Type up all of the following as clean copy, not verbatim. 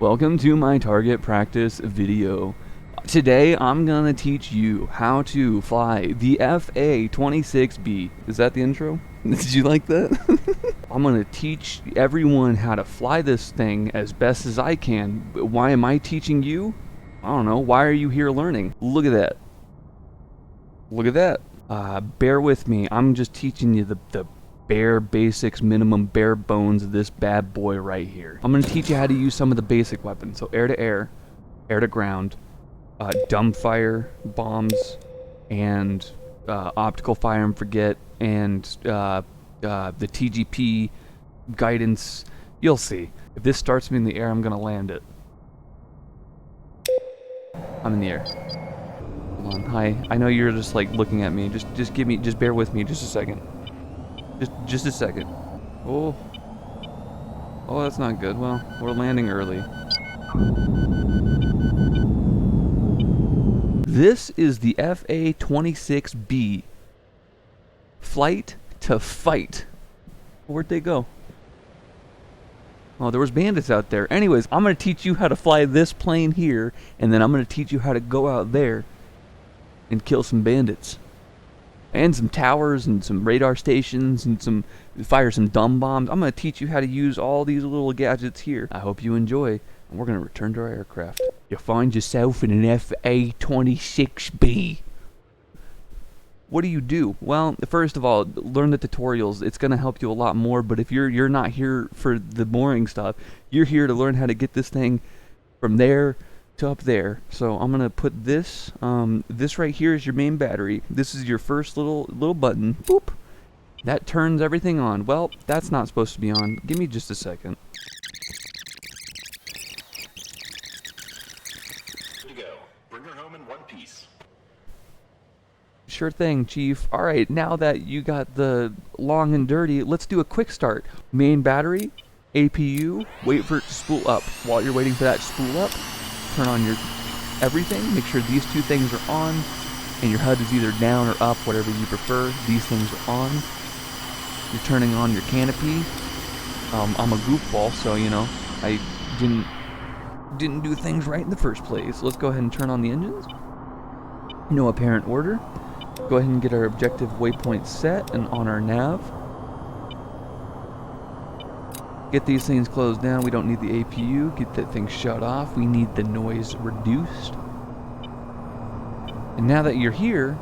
Welcome to my target practice video. Today I'm gonna teach you how to fly the FA-26B. Is that the intro? Did you like that? I'm gonna teach everyone how to fly this thing as best as I can. Why am I teaching you? I don't know. Why are you here learning? Look at that. Look at that. Bear with me. I'm just teaching you the bare basics, minimum bare bones of this bad boy right here. I'm gonna teach you how to use some of the basic weapons. So air to air, air to ground, dumbfire, bombs, and optical fire and forget, and the TGP guidance. You'll see. If this starts me in the air, I'm gonna land it. I'm in the air. Hold on. Hi. I know you're just like looking at me. Just bear with me just a second. Just a second. Oh, that's not good. Well, we're landing early. This is the FA-26B. Flight to fight. Where'd they go? Oh, there was bandits out there. Anyways, I'm going to teach you how to fly this plane here, and then I'm going to teach you how to go out there and kill some bandits. And some towers and some radar stations and fire some dumb bombs. I'm going to teach you how to use all these little gadgets here. I hope you enjoy, and we're going to return to our aircraft. You find yourself in an FA-26B. What do you do? Well, first of all, learn the tutorials. It's going to help you a lot more, but if you're not here for the boring stuff, you're here to learn how to get this thing from there to up there. So I'm gonna put this this right here is your main battery. This is your first little button. Boop. That turns everything on. Well, that's not supposed to be on. Give me just a second. Good to go. Bring her home in one piece. Sure thing, Chief. Alright, now that you got the long and dirty, let's do a quick start. Main battery, APU, wait for it to spool up. While you're waiting for that to spool up, turn on your everything. Make sure these two things are on, and your HUD is either down or up, whatever you prefer. These things are on. You're turning on your canopy. I'm a goofball, so you know I didn't do things right in the first place. Let's go ahead and turn on the engines. No apparent order. Go ahead and get our objective waypoint set and on our nav. Get these things closed down. We don't need the APU. Get that thing shut off. We need the noise reduced. And now that you're here,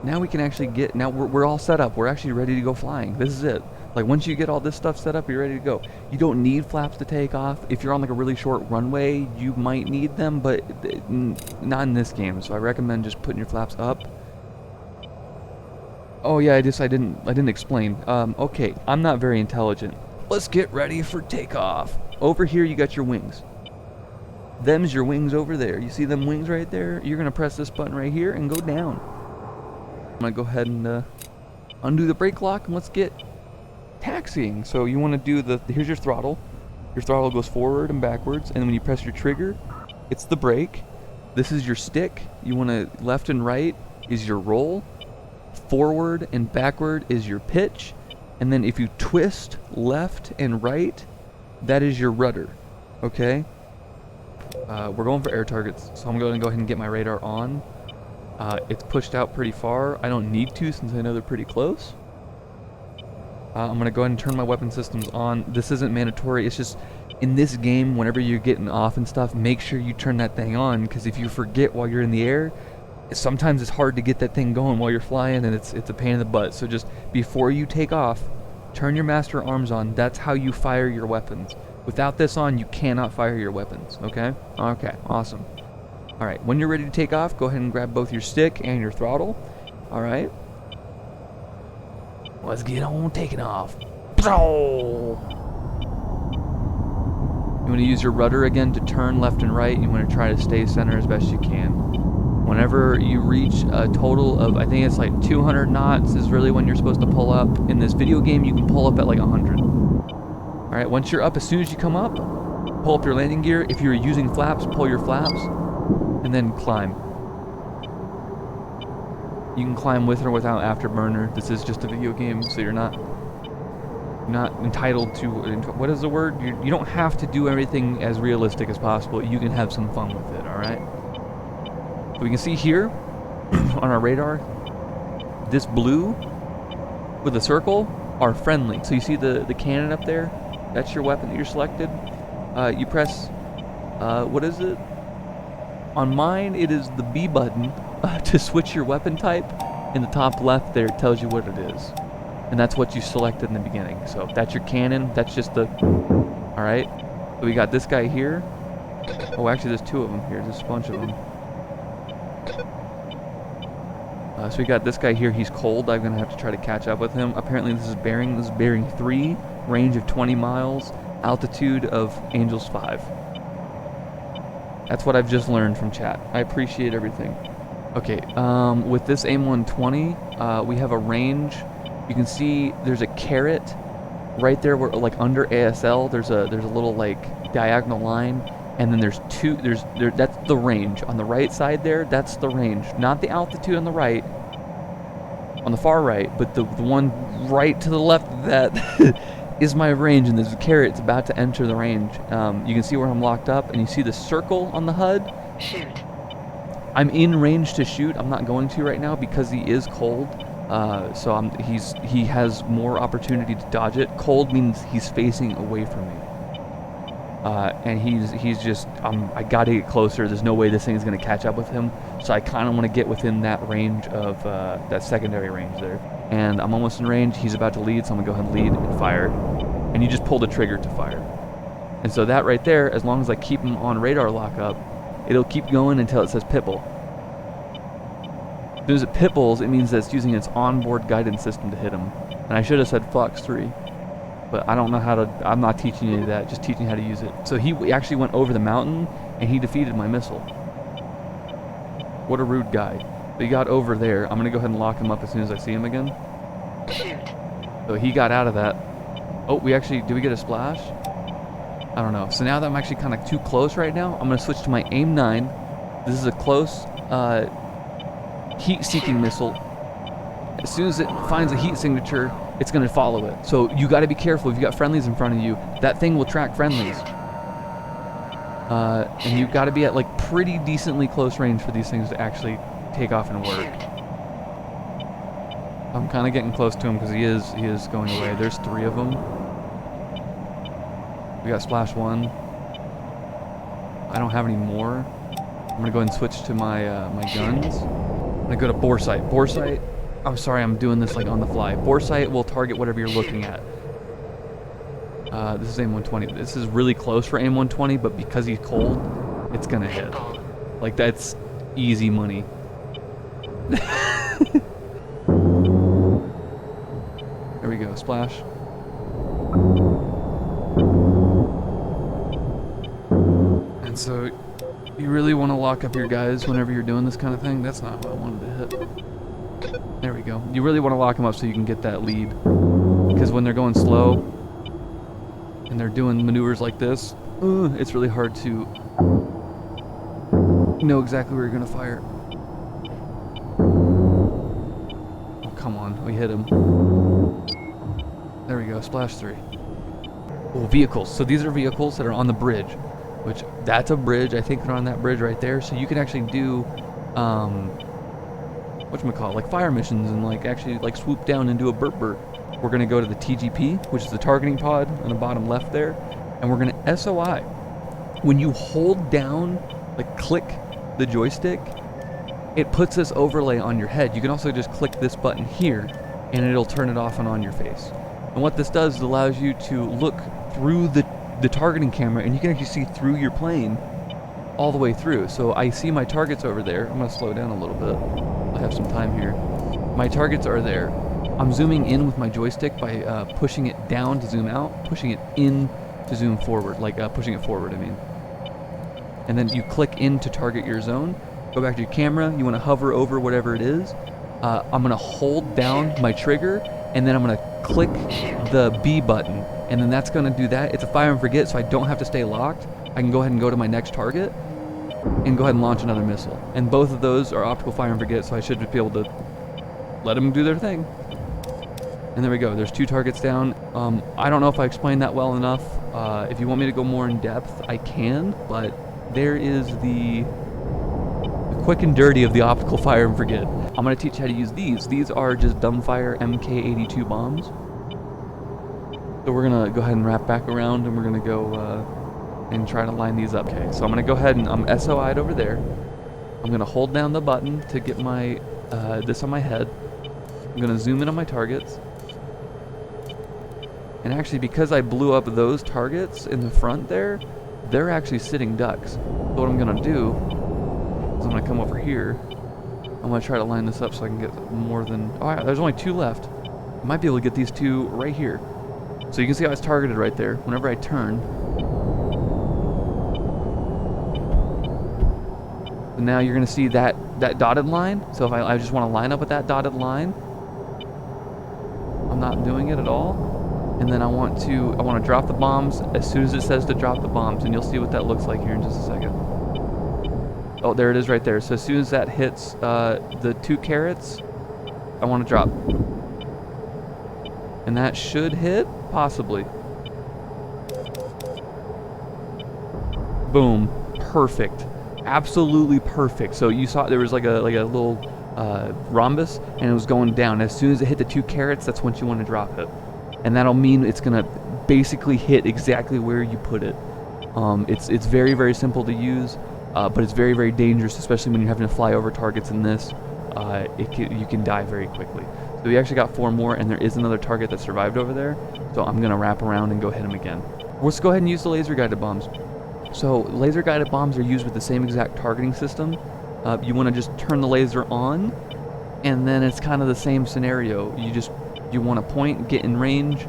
now we can actually get, now we're all set up. We're actually ready to go flying. This is it. Like once you get all this stuff set up, you're ready to go. You don't need flaps to take off. If you're on like a really short runway, you might need them, but not in this game. So I recommend just putting your flaps up. Oh yeah, I didn't explain. Okay, I'm not very intelligent. Let's get ready for takeoff. Over here you got your wings. Them's your wings over there. You see them wings right there? You're gonna press this button right here and go down. I'm gonna go ahead and undo the brake lock and let's get taxiing. So you wanna do here's your throttle. Your throttle goes forward and backwards, and when you press your trigger, it's the brake. This is your stick. You wanna left and right is your roll. Forward and backward is your pitch. And then if you twist left and right, that is your rudder, okay? We're going for air targets, so I'm going to go ahead and get my radar on. It's pushed out pretty far. I don't need to since I know they're pretty close. I'm going to go ahead and turn my weapon systems on. This isn't mandatory. It's just in this game, whenever you're getting off and stuff, make sure you turn that thing on, because if you forget while you're in the air, sometimes it's hard to get that thing going while you're flying, and it's a pain in the butt. So just before you take off, turn your master arms on. That's how you fire your weapons. Without this on, you cannot fire your weapons, okay? Okay, awesome. Alright, when you're ready to take off, go ahead and grab both your stick and your throttle. Alright. Let's get on taking off. You want to use your rudder again to turn left and right. You want to try to stay center as best you can. Whenever you reach a total of, I think it's like 200 knots is really when you're supposed to pull up. In this video game, you can pull up at like 100. Alright, once you're up, as soon as you come up, pull up your landing gear. If you're using flaps, pull your flaps, and then climb. You can climb with or without afterburner. This is just a video game, so you're not You're not entitled to, what is the word? You don't have to do everything as realistic as possible. You can have some fun with it, alright? So we can see here, on our radar, this blue with the circle are friendly. So you see the cannon up there? That's your weapon that you're selected. You press, what is it? On mine, it is the B button to switch your weapon type. In the top left there, it tells you what it is. And that's what you selected in the beginning. So if that's your cannon, that's just the... Alright. So we got this guy here. Oh, actually there's two of them here. There's a bunch of them. So we got this guy here. He's cold. I'm going to have to try to catch up with him. Apparently this is bearing 3, range of 20 miles, altitude of Angels 5. That's what I've just learned from chat. I appreciate everything. Okay, with this AIM-120, we have a range. You can see there's a caret right there, where, like under ASL. There's a little like diagonal line, and then there's two. That's the range on the right side there. That's the range, not the altitude on the right, on the far right, but the one right to the left of that is my range. And there's a caret. It's about to enter the range. You can see where I'm locked up, and you see the circle on the HUD. Shoot. I'm in range to shoot. I'm not going to right now because he is cold. So he has more opportunity to dodge it. Cold means he's facing away from me. And he's just, I gotta get closer. There's no way this thing is gonna catch up with him. So I kind of want to get within that range of, that secondary range there. And I'm almost in range. He's about to lead, so I'm gonna go ahead and lead and fire. And you just pull the trigger to fire. And so that right there, as long as I keep him on radar lockup, it'll keep going until it says pitbull. As soon as it pipples, it means that it's using its onboard guidance system to hit him. And I should have said Fox 3. But I don't know how to, I'm not teaching you that, just teaching how to use it. So he actually went over the mountain, and he defeated my missile. What a rude guy. But he got over there. I'm going to go ahead and lock him up as soon as I see him again. Shoot. So he got out of that. Oh, did we get a splash? I don't know. So now that I'm actually kind of too close right now, I'm going to switch to my AIM-9. This is a close, heat-seeking missile. As soon as it finds a heat signature, it's going to follow it. So you got to be careful. If you got friendlies in front of you, that thing will track friendlies. And you've got to be at like pretty decently close range for these things to actually take off and work. I'm kind of getting close to him because he is going away. There's 3 of them. We got splash 1. I don't have any more. I'm gonna go ahead and switch to my my guns. I'm gonna go to bore sight. Bore sight. I'm sorry, I'm doing this like on the fly. Bore sight will target whatever you're looking at. This is AIM-120. This is really close for AIM-120, but because he's cold, it's gonna hit. Like that's easy money. There we go. Splash. And so you really want to lock up your guys whenever you're doing this kind of thing. That's not what I wanted to hit. There we go. You really want to lock them up so you can get that lead. Because when they're going slow and they're doing maneuvers like this, it's really hard to know exactly where you're going to fire. Oh, come on. We hit him. There we go. Splash 3. Oh, vehicles. So these are vehicles that are on the bridge. Which, that's a bridge. I think they're on that bridge right there. So you can actually do, whatchamacallit, like fire missions and like actually like swoop down and do a burp burp. We're going to go to the TGP, which is the targeting pod on the bottom left there. And we're going to SOI. When you hold down, like click the joystick, it puts this overlay on your head. You can also just click this button here and it'll turn it off and on your face. And what this does is allows you to look through the targeting camera, and you can actually see through your plane all the way through. So I see my targets over there. I'm going to slow down a little bit. I have some time here. My targets are there. I'm zooming in with my joystick by pushing it down to zoom out, pushing it in to zoom forward, like pushing it forward, I mean. And then you click in to target your zone. Go back to your camera. You want to hover over whatever it is. I'm going to hold down my trigger, and then I'm going to click the B button. And then that's going to do that. It's a fire and forget, so I don't have to stay locked. I can go ahead and go to my next target and go ahead and launch another missile. And both of those are optical fire and forget, so I should just be able to let them do their thing. And there we go. There's 2 targets down. I don't know if I explained that well enough. If you want me to go more in depth, I can. But there is the quick and dirty of the optical fire and forget. I'm going to teach you how to use these. These are just dumbfire MK82 bombs. So we're going to go ahead and wrap back around, and we're going to go and try to line these up. Okay, so I'm going to go ahead and I'm SOI'd over there. I'm going to hold down the button to get my this on my head. I'm going to zoom in on my targets. And actually, because I blew up those targets in the front there, they're actually sitting ducks. So what I'm going to do is I'm going to come over here. I'm going to try to line this up so I can get more than... Oh yeah, there's only 2 left. I might be able to get these 2 right here. So you can see how it's targeted right there. Whenever I turn... So now you're going to see that dotted line. So if I just want to line up with that dotted line, I'm not doing it at all. And then I want to drop the bombs as soon as it says to drop the bombs, and you'll see what that looks like here in just a second. Oh, there it is right there. So as soon as that hits the 2 carrots, I want to drop. And that should hit, possibly. Boom, perfect, absolutely perfect. So you saw there was like a little rhombus, and it was going down. As soon as it hit the 2 carrots, that's when you want to drop it. And that'll mean it's gonna basically hit exactly where you put it. It's very, very simple to use, but it's very, very dangerous, especially when you're having to fly over targets in this. You can die very quickly. So we actually got 4 more, and there is another target that survived over there. So I'm gonna wrap around and go hit him again. Let's go ahead and use the laser guided bombs. So laser guided bombs are used with the same exact targeting system. You want to just turn the laser on, and then it's kind of the same scenario. You want to point, get in range,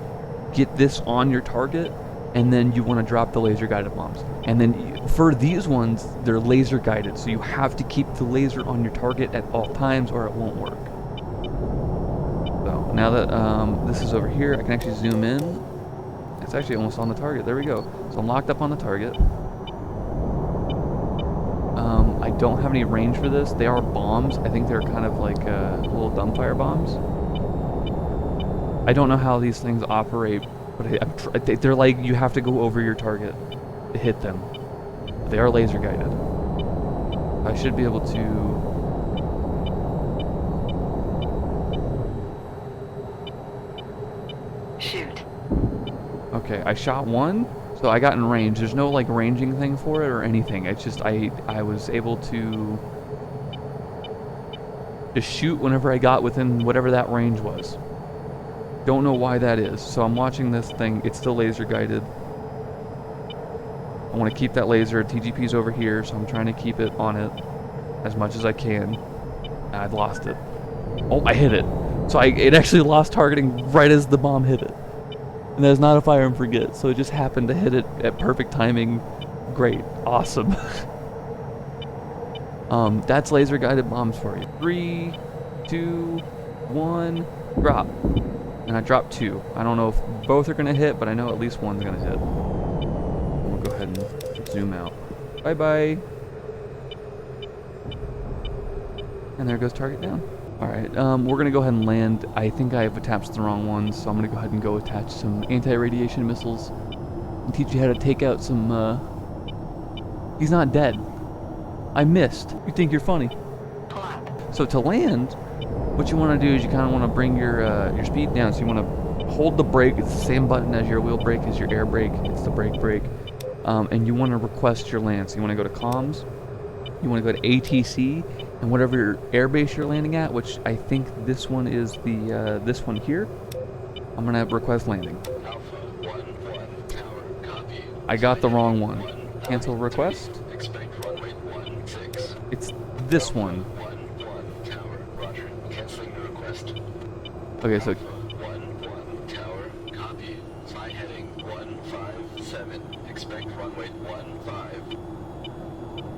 get this on your target, and then you want to drop the laser guided bombs. And then for these ones, they're laser guided, so you have to keep the laser on your target at all times or it won't work. So now that this is over here, I can actually zoom in. It's actually almost on the target. There we go. So I'm locked up on the target. I don't have any range for this. They are bombs. I think they're kind of like little dumbfire bombs. I don't know how these things operate, but they're like you have to go over your target to hit them. They are laser guided. I should be able to... Shoot. Okay, I shot 1, so I got in range. There's no like ranging thing for it or anything. It's just I was able to just shoot whenever I got within whatever that range was. Don't know why that is. So I'm watching this thing. It's still laser guided. I want to keep that laser. TGP's over here, so I'm trying to keep it on it as much as I can. And I've lost it. Oh, I hit it. So it actually lost targeting right as the bomb hit it. And that's not a fire and forget, so it just happened to hit it at perfect timing. Great. Awesome. That's laser guided bombs for you. 3, 2, 1, drop. And I dropped 2. I don't know if both are going to hit, but I know at least one's going to hit. We'll go ahead and zoom out. Bye-bye. And there goes target down. Alright, we're going to go ahead and land. I think I have attached the wrong ones, so I'm going to go ahead and go attach some anti-radiation missiles and teach you how to take out some, He's not dead. I missed. You think you're funny. So to land, what you want to do is you kind of want to bring your speed down. So you want to hold the brake. It's the same button as your wheel brake, as your air brake. It's the brake. And you want to request your land. So you want to go to comms. You want to go to ATC, and whatever your air base you're landing at, which I think this one is the this one here. I'm gonna request landing. Alpha 1-1 tower, copy. I got the wrong one. Cancel request. Expect runway 16. It's this one. 1-1 tower, roger. Canceling the request. Okay, so Alpha 1-1 tower, copy. Fly heading 157. Expect runway 15.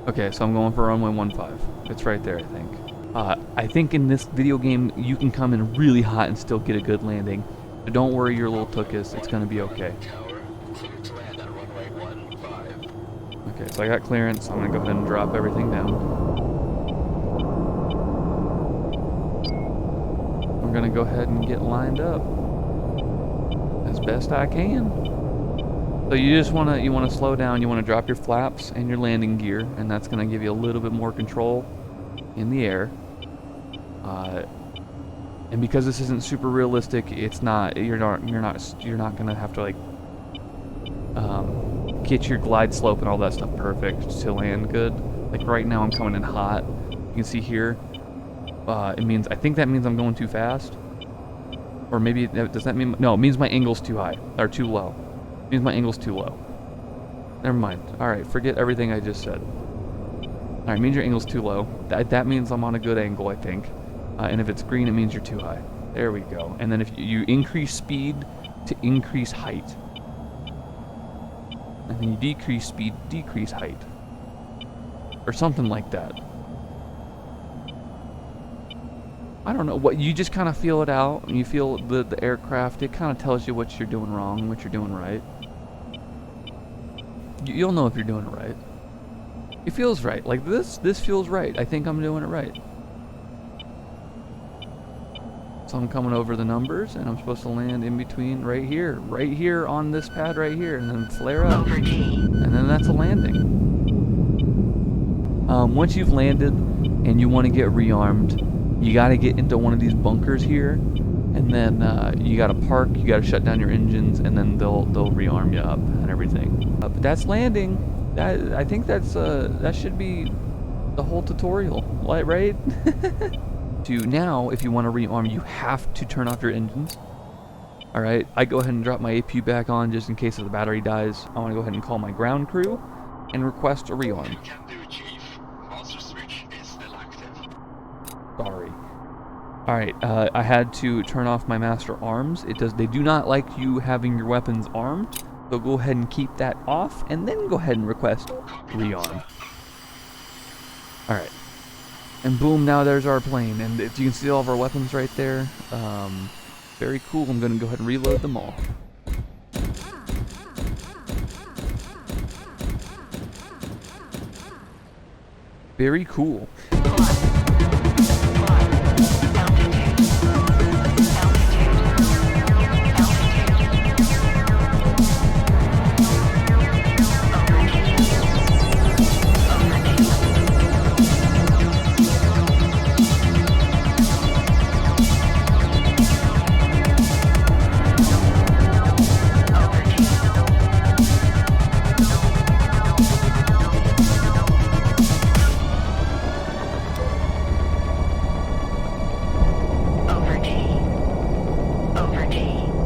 okay, so I'm going for runway 15. It's right there, I think. I think in this video game you can come in really hot and still get a good landing. So don't worry your little tuchus, it's gonna be okay. Tower, clear to land at runway 15. Okay, so I got clearance. I'm gonna go ahead and drop everything down. I'm gonna go ahead and get lined up. best I can. So you just wanna slow down. You wanna drop your flaps and your landing gear, and that's gonna give you a little bit more control in the air. And because this isn't super realistic, it's not. You're not gonna have to like get your glide slope and all that stuff perfect to land good. Like right now, I'm coming in hot. You can see here. I think that means I'm going too fast. Or maybe, does that mean, no, it means my angle's too high, or too low. It means my angle's too low. Never mind. Alright, forget everything I just said. Alright, it means your angle's too low. That means I'm on a good angle, I think. And if it's green, it means you're too high. There we go. And then if you increase speed to increase height. And then you decrease speed, decrease height. Or something like that. I don't know, what you just kind of feel it out, and you feel the aircraft, it kind of tells you what you're doing wrong and what you're doing right. You'll know if you're doing it right. It feels right. Like this feels right. I think I'm doing it right. So I'm coming over the numbers, and I'm supposed to land in between right here on this pad right here, and then flare up. And then that's a landing. Once you've landed and you want to get rearmed, you got to get into one of these bunkers here, and then you got to park, you got to shut down your engines, and then they'll rearm you up and everything. But that's landing. I think that should be the whole tutorial, right? Now, if you want to rearm, you have to turn off your engines. All right, I go ahead and drop my APU back on just in case if the battery dies. I want to go ahead and call my ground crew and request a rearm. Sorry. Alright, I had to turn off my master arms. They do not like you having your weapons armed, so go ahead and keep that off, and then go ahead and request rearm. Alright. And boom, now there's our plane, and if you can see all of our weapons right there, very cool. I'm going to go ahead and reload them all. Very cool.